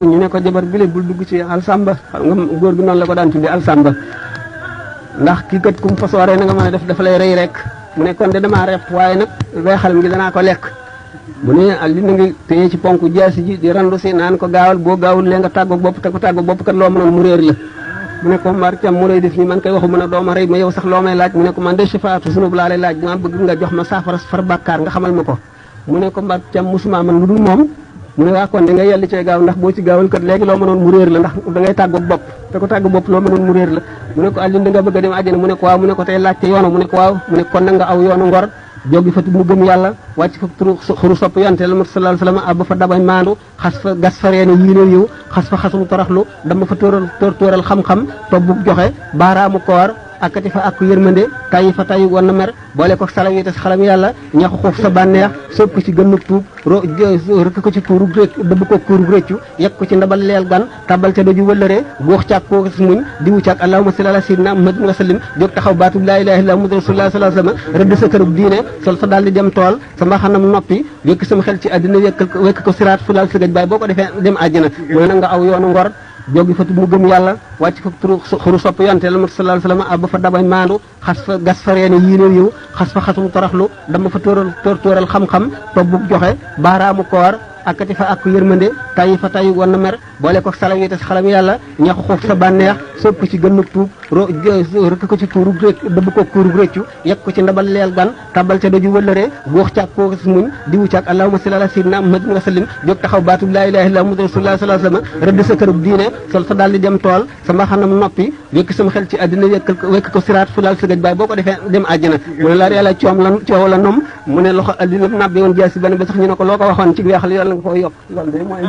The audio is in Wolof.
ñu ne ko jabar bi le bul dugg ci alsamba xam nga góor gi noonu la ko daan tuddee alsamba ndax kii kat kum fa sooree na nga mën a def dafa lay rey rek mu ne kon de damaa rep waaye nag weexal mi danaa ko lekk mu ne li na ngi téye ci ponk jaasi ji di randu si naan ko gaawal boo gaawul lee nga tàggoog bopp te ko tàggoog bopp kat loo mënoon mu réer la mu ne ko Mariam mu lay def nii man koy waxu mën a dooma rey ma yow sax loo may laaj mu ne ko man de sifaatu sunub laa lay laaj ma bëgg nga jox ma saafara far bàkkaar nga xamal ma ko mu ne ko Mariam musuma man lu dul moom mu ne waa kon da ngay yelli cee gaaw ndax boo ci gaawal kat léegi loo mënoon mu réer la ndax da ngay tàggoog bopp te ko tàggoog bopp loo mënoon mu réer la mu ne ko Alioune da nga bëgg a dem àjjana mu ne ko waaw mu ne ko tey laajte yoonu mu ne ko waaw mu ne kon nag nga aw yoonu ngor jógi fa mu gëm yàlla wàcc fa xuru sopp yonte la mat sallallahu alayhi wasallam abba fa dabay maandu xas fa gas fa reene yiinew yiw xas fa xasulu toroxlu dama fa tóoral xam-xam tobbub joxe baaraamu koor akati fa ak yërmande tayyi fa tayyi wan na mer boole ko salaw yi te xalam yàlla ñaxu xuuf sa bànneex sóob ko ci gënnug tuub rëkk ko ci kuurug dëbb ko kuurug rëccu yegg ko ci ndabal leel gan tabal ca doju wëllëree góox caag koo muñ diwu caag allahumma salli ala sayyidina muhammadin wa sallim jóg taxaw baatub laa ilaha illa muhammadu rasulullah sallallahu alayhi wasallam rëdd sa kërug diine sol sa daal di dem tool sa mbaxanam noppi wekk sama xel ci àddina wekk ko siraat fu laal sëgëj baay boo ko defee dem àjjana mooy nag nga aw yoonu ngor jógi fa mu gëm yàlla wàcc fa xuru sopp yonte la mat sallallahu alayhi wasallam abba fa dabay maandu xas fa gas fa reene yiinew yiw xas fa xasulu toroxlu dama fa tóoral xam-xam tobbub joxe baaraamu koor akati fa ak yërmande tayyi fa tayyi wan na mer boole ko salaw yi te xalam yàlla ñaxu xuuf sa bànneex sóob ko ci gënnug tuub rëkk ko ci kuurug dëbb ko kuurug rëccu yegg ko ci ndabal leel gan tabal ca doju wëllëree góox caag koo muñ diwu caag allahumma salli ala sayyidina muhammadin wa sallim jóg taxaw baatub laa ilaha illa muhammadu rasulullah sallallahu alayhi wasallam rëdd sa kërug diine sol sa daal di dem tool sa mbaxanam noppi wekk sama xel ci àddina wekk ko siraat fu laal sëgëj baay boo ko defee dem àjjana mu ne la yàlla coow la nom mu ne loxo àddina nabbi woon jaasi benn ba sax ñu ne ko loo ko waxoon ci weexal yàlla nga ko yokk loolu de mooy